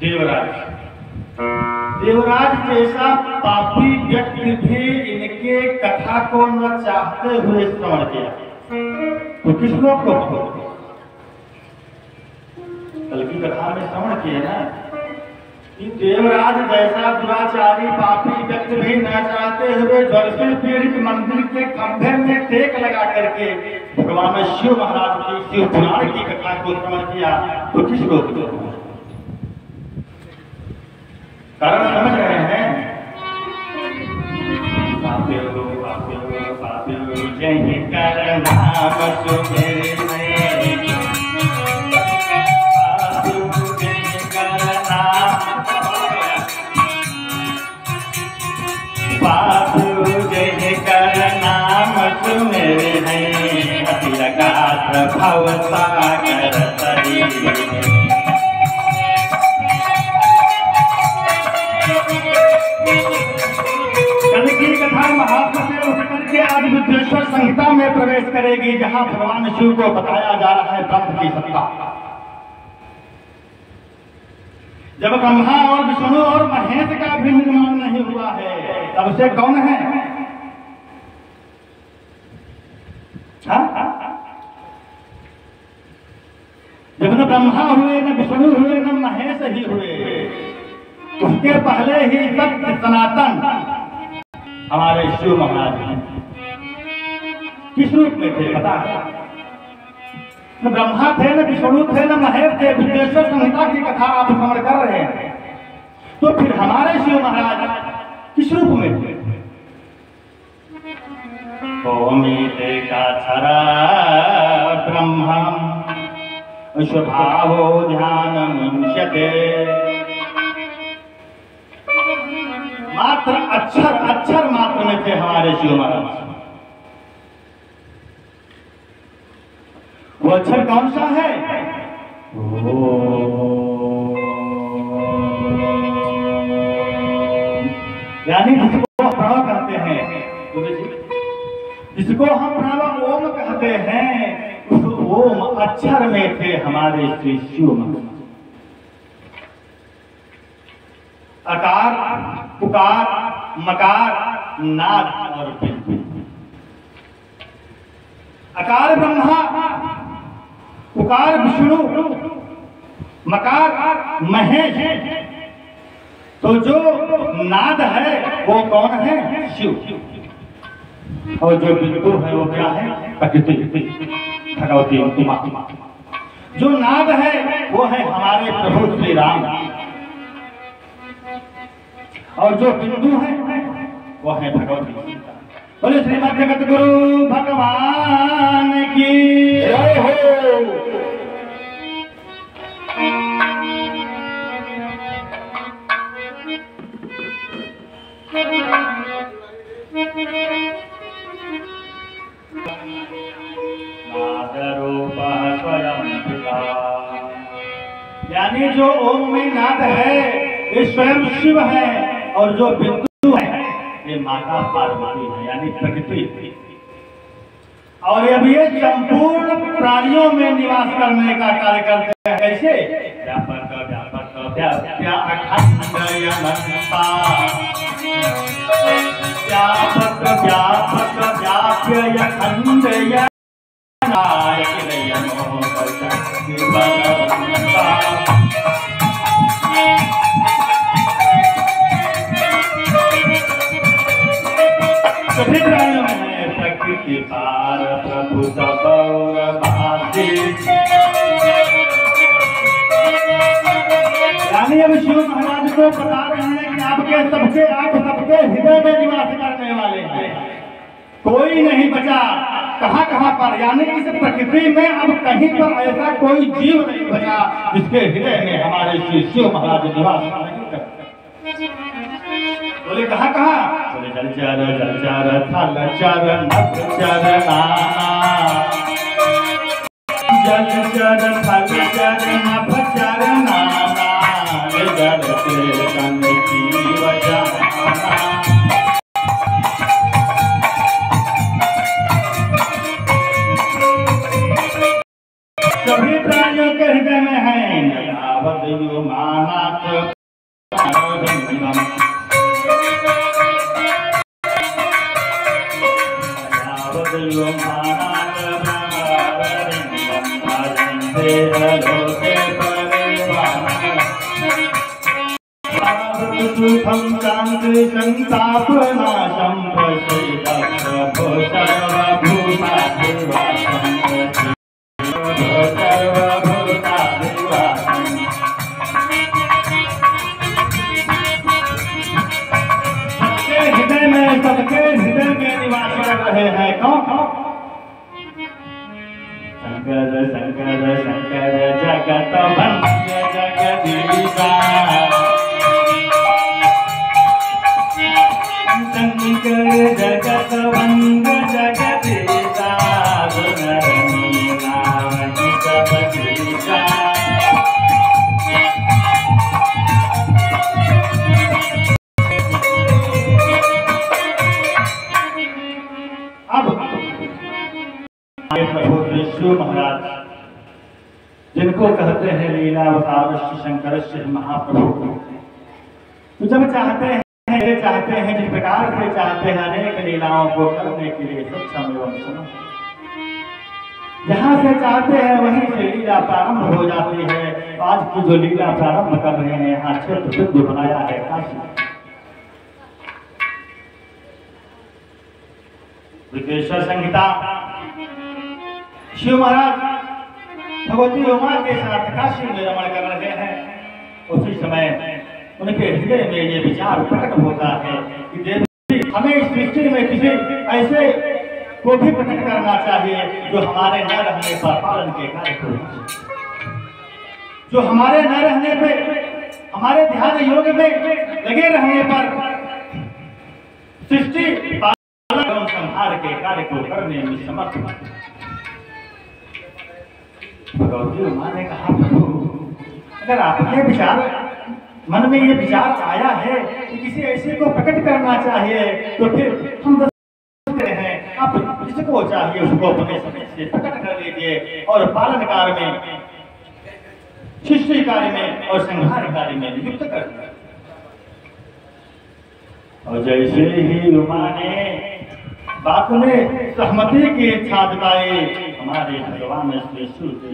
देवराज देवराज जैसा पापी व्यक्ति भी इनके कथा को न चाहते हुए श्रवण किया तो किस लोग को कल की कथा में श्रवण किए ना कि देवराज जैसा दुराचारी पापी व्यक्ति भी न चाहते हुए जलसे पीड़ित मंदिर के खंभे में टेक लगा करके भगवान शिव महाराज की शिव पुराण की कथा को श्रवण किया तो किस लोग को कारण समझ रहे हैं? पापियों पापियों पापियों जय कर नाम सुमेरे पापियों जय कर नाम सुमेरे हैं अति लगात भव सागर तरी कल की कथा महात्मा से उठ करके आज बुद्धेश्वर संहिता में प्रवेश करेगी जहां भगवान शिव को बताया जा रहा है ब्रह्म की सत्ता। जब ब्रह्मा और विष्णु और महेश का भी निर्माण नहीं हुआ है तब से कौन है? जब न ब्रह्मा हुए न विष्णु हुए न महेश ही हुए उसके पहले ही सत्य सनातन हमारे शिव महाराज हैं। किस रूप में थे पता है? न ब्रह्मा थे न विष्णु थे न महेश थे। बुद्धेश्वर संहिता की कथा आप श्रवण कर रहे हैं तो फिर हमारे शिव महाराज किस रूप में थे? ओमिते का छरा ब्रह्मम स्वभावो ध्यान मुंस्यते मात्र अक्षर मात्र में थे हमारे शिव महाराज। वो अक्षर कौन सा है? यानी जिसको प्रणव कहते हैं जिसको हम प्रणव ओम कहते हैं उस ओम अक्षर में थे हमारे श्री शिव महाराज। अकार पुकार मकार नाद और बिंदु। अकार ब्रह्मा पुकार विष्णु मकार महेश तो जो नाद है वो कौन है? शिव। और जो बिंदु है वो क्या है? प्रकृति भगवती माँ। जो नाद है वो है हमारे प्रभु श्री राम और जो बिंदु है वो है भगवती। बोले श्रीमद् जगत गुरु भगवान की जय हो। यानी जो ओम में नाद है ये स्वयं शिव है और जो बिंदु है ये माता पार्वती है यानी प्रकृति। और अब ये संपूर्ण प्राणियों में निवास करने का कार्य करते हैं। कैसे? व्यापक व्यापक व्यापक व्यापक व्याप्य अखंड सभी प्राणियों में प्रकृति पार प्रभु यानी अब शिव महाराज को बता रहे हैं कि आप सबके हृदय में निवास करने वाले हैं। कोई नहीं बचा कहाँ पर यानी इस प्रकृति में अब कहीं पर ऐसा कोई जीव नहीं बचा जिसके हृदय में हमारे श्री शिव महाराज निवास नहीं करते। बोले कहाँ? बोले जलचर थलचर नभचर नाना जलचर थलचर नभचर नाना जल के तन की वजह सभी प्राणियों के हृदय में है। यावदयो मानात् यावदयो मानात् भजन्ते लोके सुखं शान्ति संतापनाशं प्रसीद प्रभो सर्वभूताधिवासं सर्वभूताधिवासं। सबके हृदय में निवास कर रहे हैं कौन? शंकर शंकर शंकर जगत वंद्य जगदीशा शंकर जगत वंद्य जगदीशा गुणरनी नाम जगदीशा। अब प्रभु श्री महाराज जिनको कहते हैं लीलावतार शंकरस्य महाप्रभु, तो जब चाहते हैं जिस प्रकार से चाहते हैं अनेक लीलाओं को करने के लिए सक्षम एवं समर्थ, जहाँ से चाहते हैं वहीं से लीला प्रारंभ हो जाती है। आज की जो लीला प्रारंभ कर रहे हैं यहाँ क्षेत्र सिद्ध बनाया है काशी विदेश्वर संहिता। शिव महाराज भगवती उमा के साथ काशी में रमण कर रहे हैं। उसी समय उनके हृदय में ये विचार प्रकट होता है कि देवी हमें इस सृष्टि में किसी ऐसे को भी प्रकट करना चाहिए जो हमारे न रहने पर पालन के कार्य करें, जो हमारे न रहने पे हमारे ध्यान योग में लगे रहने पर सृष्टि पालन संहार के कार्य को करने में समर्थ। भगवती उमा ने कहा प्रभु अगर आपके विचार मन में ये विचार आया है कि किसी ऐसे को प्रकट करना चाहिए तो फिर हम दसते हैं आप जिसको चाहिए उसको अपने समय से प्रकट कर लीजिए और पालन कार्य में, सृष्टि कार्य में और संहार कार्य में नियुक्त कर दिया। और जैसे ही उमा ने बात में सहमति की इच्छा जताई, हमारे भगवान श्री सूर्य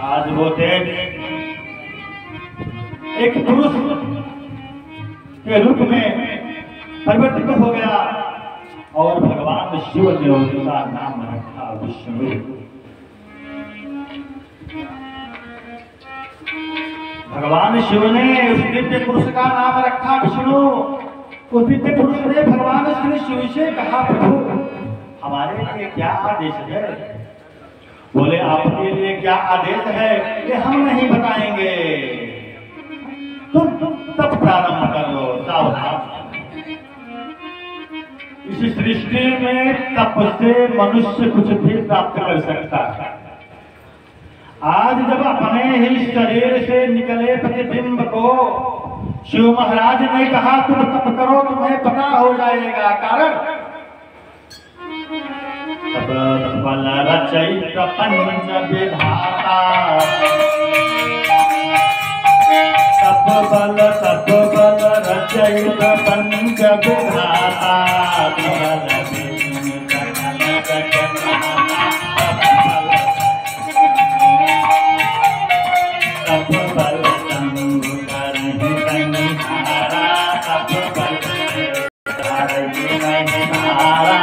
आज वो तेज एक पुरुष के रूप में परिवर्तित हो गया और भगवान शिव ने उसका नाम रखा विष्णु। भगवान शिव ने उस दिव्य पुरुष का नाम रखा विष्णु। उस दिव्य पुरुष ने भगवान श्री शिव से कहा प्रभु हमारे लिए क्या आदेश है? बोले आपके लिए क्या आदेश है ये हम नहीं बताएंगे, तुम तब प्रारंभ कर लो। सावधान, इस सृष्टि में तप से मनुष्य कुछ भी प्राप्त कर सकता है। आज जब अपने ही शरीर से निकले प्रतिबिंब को शिव महाराज ने कहा तुम तप करो तुम्हें पता हो जाएगा। कारण तप बल रचयित पंच विधाता, तप बल रचयित पंच विधाता, तप बल शंभु करहि संहारा, तप बल करहि संहारा।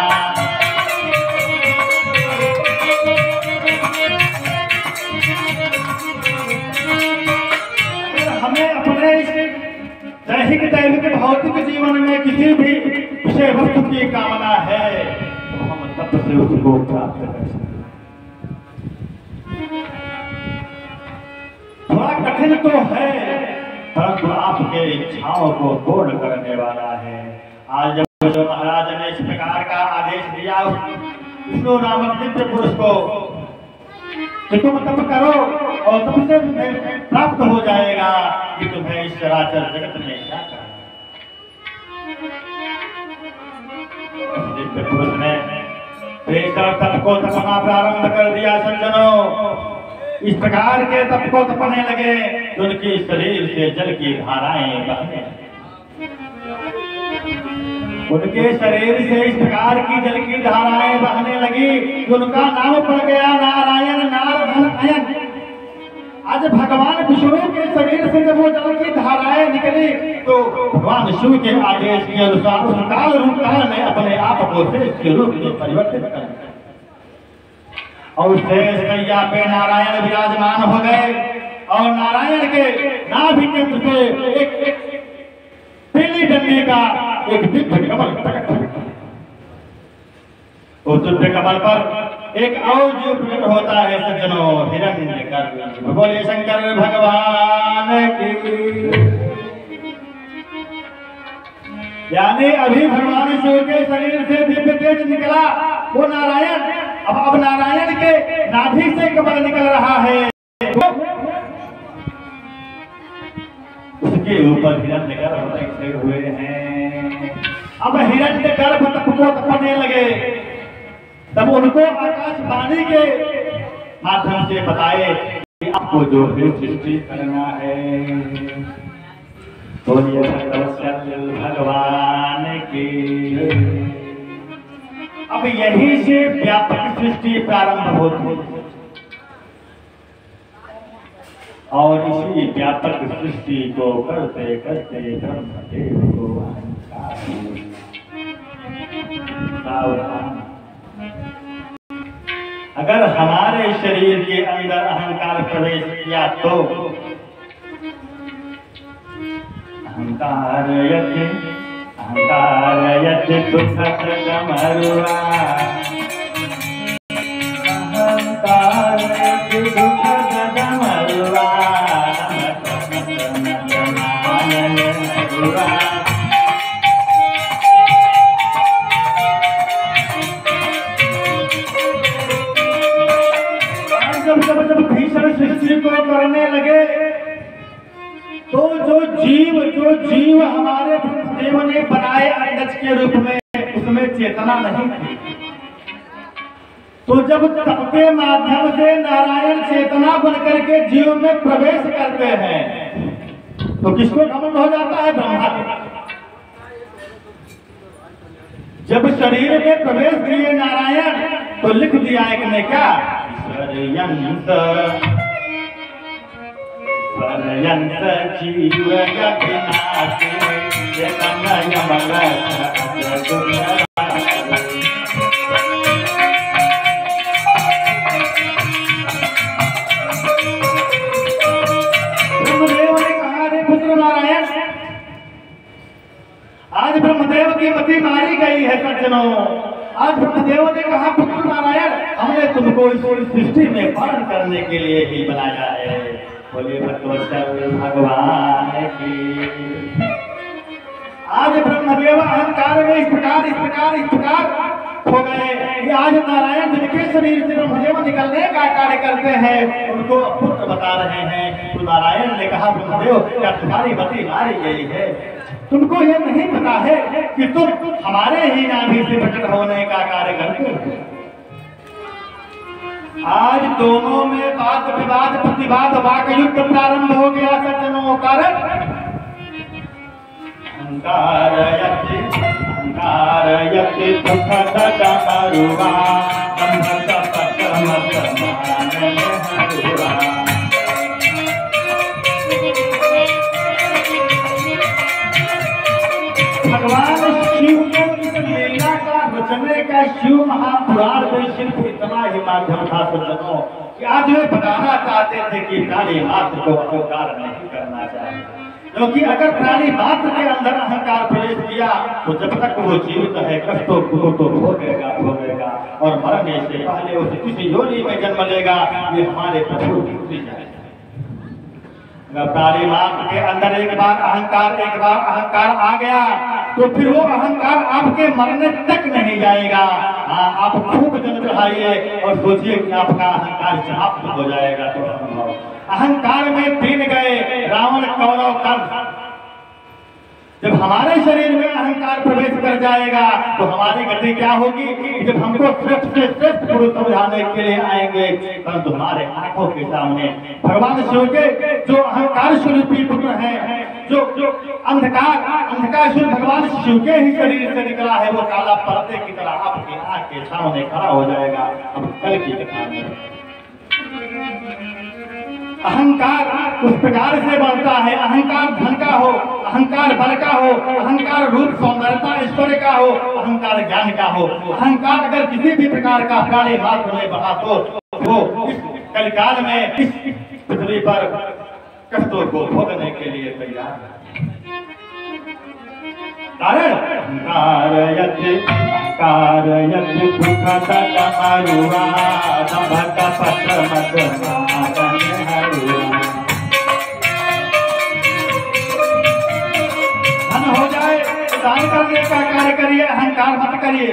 दैहिक दैविक भौतिक जीवन में किसी भी विषय वस्तु की कामना है तो हम तप से उसको प्राप्त कर सकते। थोड़ा कठिन तो है परंतु आपके इच्छाओं को पूर्ण करने वाला है। आज जब महाराज ने इस प्रकार का आदेश दिया विष्णु नामक दिव्य पुरुष को कि तुम तप करो और तप से तुम्हें प्राप्त हो जाएगा कि तुम्हें इस चराचर जगत में क्या करना। दिव्य पुरुष ने प्रेशर तप को तपना प्रारंभ कर दिया सज्जनों। इस प्रकार के तप को तपने लगे तो उनके शरीर से जल की धाराएं बहने, उनके शरीर से इस प्रकार की जल की धाराएं बहने लगी। उनका नाम पड़ गया नारायण नारधन अयन। आज भगवान विष्णु के शरीर से जब वो जल की धाराएं निकली तो भगवान शिव के आदेश के अनुसार उस काल रूप काल में अपने आप को शेष के रूप में परिवर्तित कर दिया और शेष कैया पे नारायण विराजमान हो गए और नारायण के नाभि केंद्र से एक पीली डंडी का एक दिव्य कमल प्रकट हुआ। उस दिव्य कमल पर एक और जो प्रकट होता है सज्जनों, हिरण्यगर्भ। बोले शंकर भगवान की। यानी अभी भगवान शिव के शरीर से दिव्य तेज निकला वो नारायण, अब नारायण के नाभि से कमल निकल रहा है, उसके ऊपर हिरण्यगर्भ बैठे हुए हैं। अब हिरण्यगर्भ तप को तपने लगे, तब उनको आकाशवाणी के माध्यम से बताए कि आपको जो है सृष्टि करना है। तो ये भगवान की। अब यहीं से व्यापक सृष्टि प्रारंभ होती है और इसी व्यापक सृष्टि को करते करते ब्रह्मदेव को सावधान। अगर हमारे शरीर के अंदर अहंकार प्रवेश किया तो अहंकार यत् दुखद डमरुआ, अहंकार यत् दुखद डमरुआ, जब भीषण सृष्टि को करने लगे तो जो जीव हमारे देव ने बनाए अंडज के रूप में, उसमें चेतना नहीं थी। तो जब तप के माध्यम से नारायण चेतना बनकर के जीव में प्रवेश करते हैं तो किसको घमंड हो जाता है? ब्रह्मा को। जब शरीर में प्रवेश किए नारायण तो लिख दिया एक ने क्या, जीव ब्रह्मदेव ने कहा, रे पुत्र नारायण, आज ब्रह्मदेव की मति मारी गई है सज्जनों। आज ब्रह्मदेव ने कहा, पुत्र नारायण, हमने तुमको इस सृष्टि में पालन करने के लिए ही बनाया है। बोले भगवान की। आज ब्रह्मदेव अहंकार में इस प्रकार हो गए कि आज नारायण जिनके शरीर से ब्रह्मदेव निकलने का कार्य करते हैं उनको पुत्र बता रहे हैं। तो नारायण ने कहा, ब्रह्मदेव, क्या तुम्हारी मति मारी गई है? तुमको यह नहीं पता है कि तुम हमारे ही नाभि से प्रकट होने का कार्य करते हो। आज दोनों में वाद विवाद प्रतिवाद वाक युद्ध प्रारंभ हो गया सज्जनों। कारण अहंकार यति दुखद डमरुआ, भगवान शिव को इस लीला का रचने का शिव महापुराण में सिर्फ इतना ही माध्यम था सज्जनों कि आज वे बताना चाहते थे कि प्राणी मात्र को अहंकार नहीं करना चाहिए, क्योंकि अगर प्राणी मात्र के अंदर अहंकार प्रवेश किया तो जब तक वो जीवित है कष्टों को तो भोगेगा और मरने से पहले उसे किसी योनि में जन्म लेगा। ये हमारे प्रभु की जाएगा। अगर प्राणी मात्र के अंदर एक बार अहंकार आ गया तो फिर वो अहंकार आपके मरने तक नहीं जाएगा। आप खूब जल चढ़ाइए और सोचिए कि आपका अहंकार समाप्त हो जाएगा। तो अहंकार में 3 गए, रावण, कौरव, कंस। जब हमारे शरीर में अहंकार प्रवेश कर जाएगा तो हमारी गति क्या होगी? जब हमको श्रेष्ठ से श्रेष्ठ पुरुष समझाने के लिए आएंगे, परंतु हमारे आंखों के सामने भगवान शिव के जो अहंकार स्वरूपी पुत्र हैं, जो अंधकार स्वरूप भगवान शिव के ही शरीर से निकला है, वो काला पर्दे की तरह आपकी आंख के सामने खड़ा हो जाएगा। अब कल की कथा में अहंकार उस प्रकार से बढ़ता है, अहंकार धन का हो, अहंकार बल का हो, अहंकार रूप सौंदर्यता ऐश्वर्य का हो, अहंकार ज्ञान का हो। अहंकार अगर किसी भी प्रकार का प्राणी मात्र में बढ़ा तो वो इस कलिकाल में इस पृथ्वी पर कष्टों को भोगने के लिए तैयार है। कारण अहंकार यदि दुख तमरुआ दंभ कपट मद धन हो जाए दान करने का कार्य करिए, अहंकार मत करिए।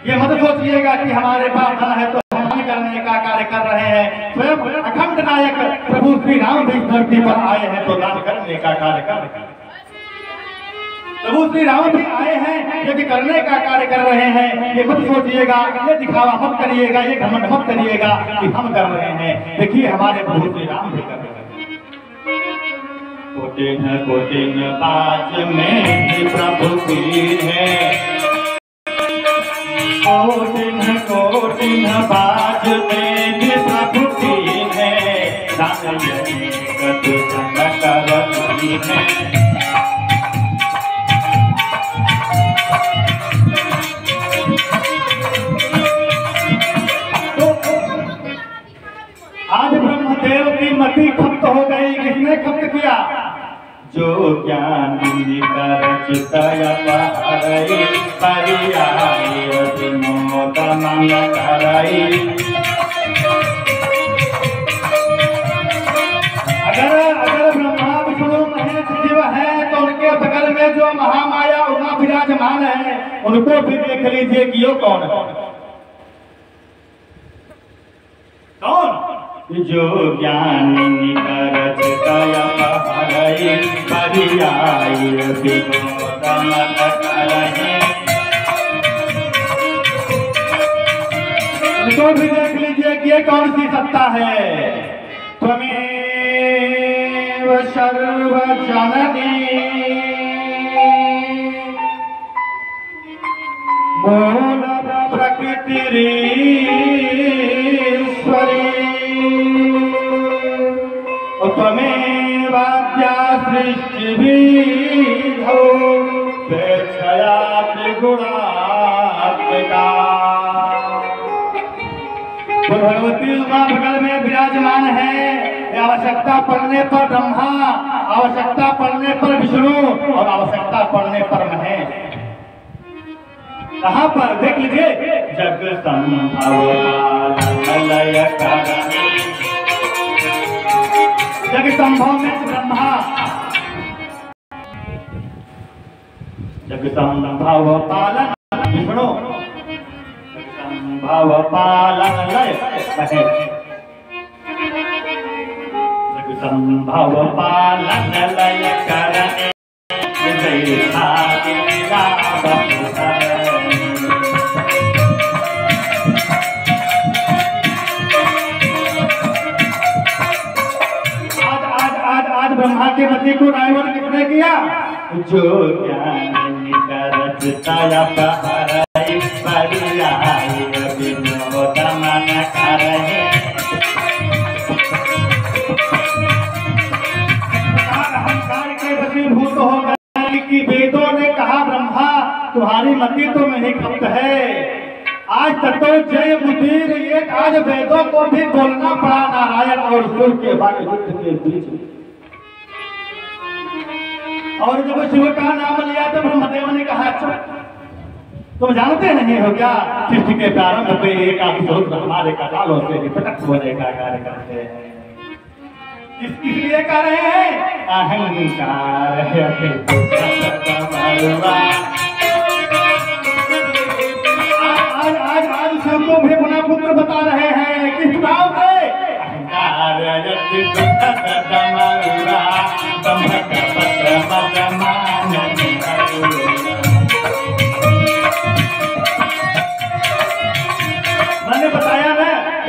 ये मत सोचिएगा कि हमारे पास धन है तो हम दान करने का कार्य कर रहे हैं। स्वयं अखंड नायक प्रभु श्री राम भी धरती पर आए हैं तो दान करने का कार्य कर रहे हैं। प्रभु श्री राम भी आए हैं, यदि करने का कार्य कर रहे हैं। ये मत सोचिएगा, ये दिखावा मत करिएगा, ये घमंड मत करिएगा कि हम कर रहे हैं। देखिए हमारे प्रभु श्री राम भी कर रहे हैं। कोटिन कोटिन बाज में प्रभु की है, कोटिन कोटिन बाज में प्रभु की है, दान यही कति जन करती है। आज ब्रह्मदेव की मति खप्त हो गई। किसने खप्त किया? जो ज्ञान चितय पहरई परियाई विनोद मन करई। अगर ब्रह्मा विष्णु महेश शिव है तो उनके बगल में जो महामाया उमा विराजमान है, उनको भी देख लीजिए कि यो कौन है। कौन? जो ज्ञान निकर चितय पहरई परियाई विनोद मन करई। उनको भी देख लीजिए कि ये कौन सी सत्ता है। त्वमेव सर्वजननी मूल प्रकृतिरीश्वरी त्वमेवाद्या सृष्टिविधौ स्वेच्छया त्रिगुणात्मिका। तो भगवती उमा बगल में विराजमान है। आवश्यकता पड़ने पर ब्रह्मा, आवश्यकता पड़ने पर विष्णु और आवश्यकता पड़ने पर महेश। कहाँ पर? देख लीजिए। जग संभव लय करणी, जग संभव में ब्रह्मा, जग संभव पालन विष्णु, जग संभव पालन लय महेश। जग संभव पालन लय करणी आज ब्रह्मा के मति को डायवर्ट किसने किया? जो ज्ञान निकर चितय पहरई परियाई विनोद मन करई। अहंकार के वशीभूत हो गए कि वेदों ने कहा ब्रह्मा तुम्हारी मति तो नहीं खप्त है। आज तक तो जय मुदीर एक आज वेदों को भी बोलना पड़ा नारायण और सूर्य के वाक्य युद्ध के बीच। और जब शिव का नाम लिया तो ब्रह्मदेव ने कहा तुम जानते नहीं हो क्या सृष्टि के प्रारंभ पे एक आदिशोध हमारे कटालों से प्रकट होने का कार्य करते हैं। इसलिए कर रहे हैं अहंकार आज सबको भी अपना पुत्र बता रहे हैं किस नाम से? अहंकार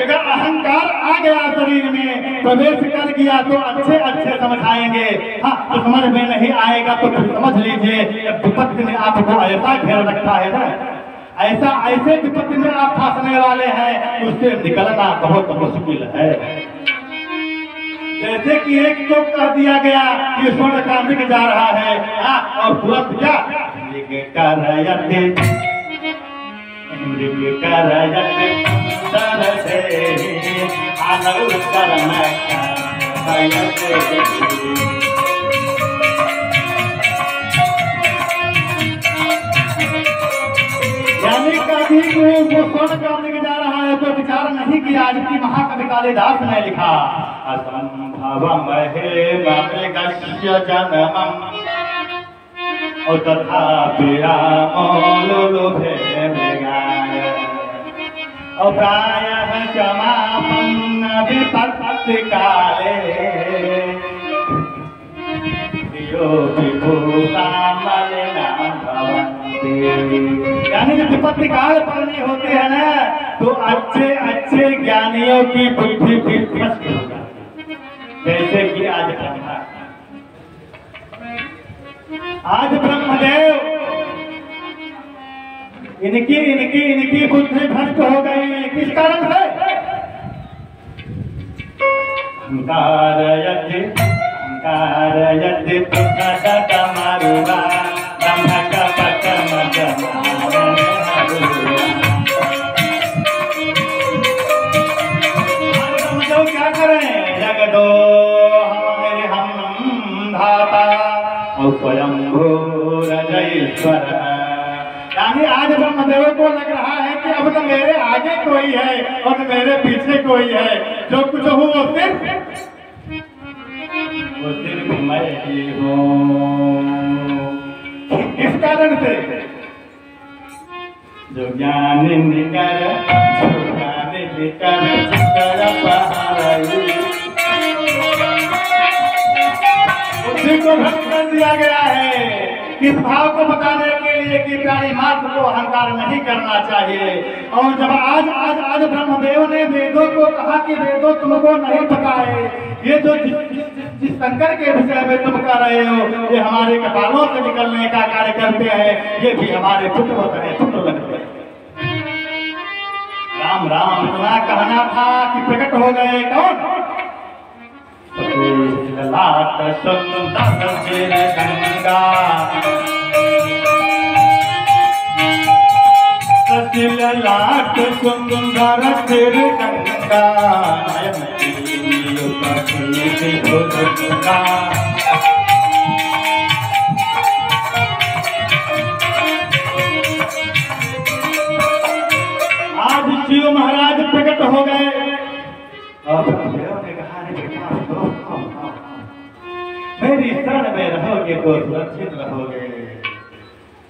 अगर अहंकार आ गया शरीर में, प्रवेश कर गया तो अच्छे अच्छे समझाएंगे, हाँ तो समझ में नहीं आएगा तो फिर समझ लीजिए विपत्ति ने आपको ऐसा घेर रखा है ना, ऐसा ऐसे विपत्ति में आप फंसने वाले हैं, उससे निकलना बहुत मुश्किल है। जैसे कि एक को कह दिया गया कि स्वर्ण कामिक जा रहा है, और तुरंत क्या यानी कभी वो स्वर्ण कामिक जा रहा है तो विचार नहीं किया। आज की महाकवि कालिदास ने लिखा असंभवम हे जन्मम और तथापि रामोलुभे मृगाय और प्रायः समापन्न विपत्ति काले यो विभूषा मलिना भवन्ति। यानी जब विपत्ति काल पड़ने होते हैं ना तो अच्छे अच्छे ज्ञानियों की बुद्धि भी भ्रष्ट हो जाती है। जैसे कि आज ब्रह्मदेव इनकी बुद्धि भ्रष्ट हो गई। किस कारण से? क्या करें? जगदो हम धाता स्वयं भूरजईश्वर। यानी आज ब्रह्मदेव को लग रहा है कि अब तो मेरे आगे कोई है और मेरे पीछे कोई है, जो कुछ हो वो सिर्फ मैं ही हूँ। इस कारण से जो ज्ञान निकर बुद्धि को भ्रष्ट कर दिया गया है। इस भाव को बताने के लिए कि प्राणी मात्र को अहंकार नहीं करना चाहिए। और जब आज ब्रह्मदेव ने वेदों को कहा कि वेदों तुमको नहीं पकाए, ये जो जिस शंकर के विषय में तुम कर रहे हो ये हमारे कपालों से निकलने का कार्य करते हैं, ये भी हमारे पुत्र होते हैं, पुत्र लगते हैं। राम राम इतना कहना था कि प्रकट हो गए कौन? लाट सुंदर सिर गंगा सतिल लाट सुंदर सिर गंगा आज शिव महाराज प्रकट हो गए और ब्रह्मदेव ने कहा मेरी शरण में रहोगे तो सुरक्षित रहोगे।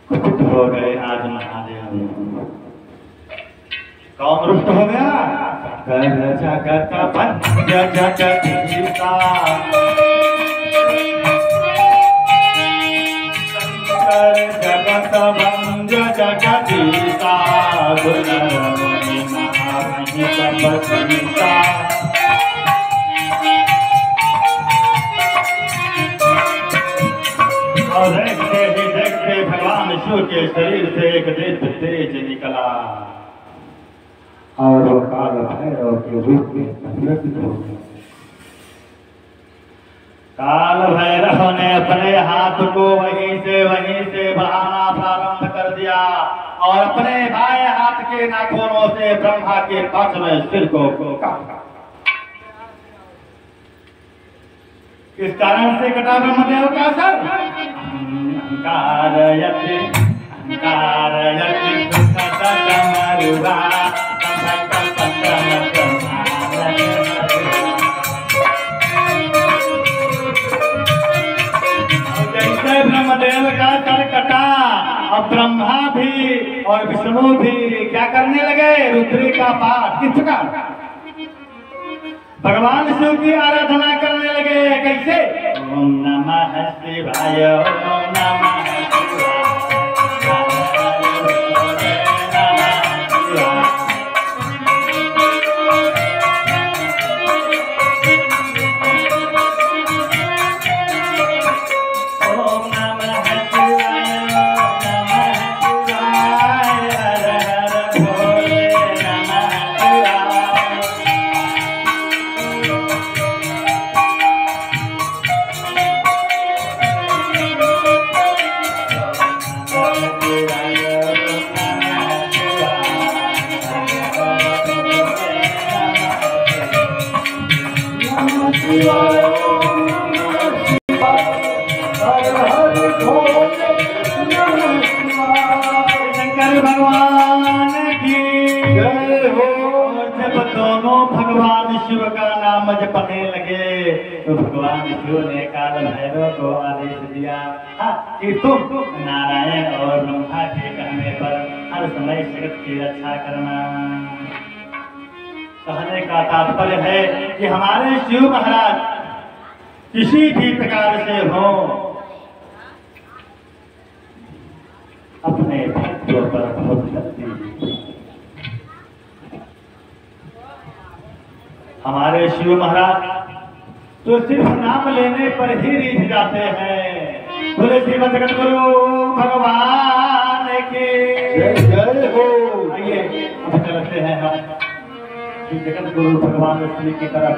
कुछ हो गए आज महादेव। कौन रुष्ट हो गया? कर जगत पंच जगदीशा शंकर जगत भंज जगदीशा गुणर मुनि नाहि तपस्विता। और देखते भगवान शिव के शरीर से एक दिव्य तेज निकला और वो काल भैरव के रूप में परिवर्तित हो गया। काल भैरव ने अपने हाथ को वहीं से बढ़ाना प्रारंभ कर दिया और अपने बाएं हाथ के नाखूनों से ब्रह्मा के पक्ष में सिर को काटा। किस कारण से कटा ब्रह्मदेव का सर? जैसे ब्रह्मदेव का सर कटा अब ब्रह्मा भी और विष्णु भी क्या करने लगे? रुद्री का पाठ। किस प्रकार? भगवान शिव की आराधना करने लगे। कैसे? ओम नमः शिवाय, ओम नमः शिवाय। शंकर भगवान की जय हो। जब दोनों भगवान शिव का नाम जपने लगे तो भगवान शिव ने काल भैरव को आदेश दिया कि तुम नारायण और ब्रह्मा के कहने पर हर समय जगत की रक्षा करना। कहने का तात्पर्य है कि हमारे शिव महाराज किसी भी प्रकार से हो अपने भक्तों पर बहुत शक्ति। हमारे शिव महाराज तो सिर्फ नाम लेने पर ही रीझ जाते हैं। बोले श्रीमद जगत गुरु भगवान की जय हो। आइए अब चलते हैं हम जगत गुरु भगवान श्री की तरफ।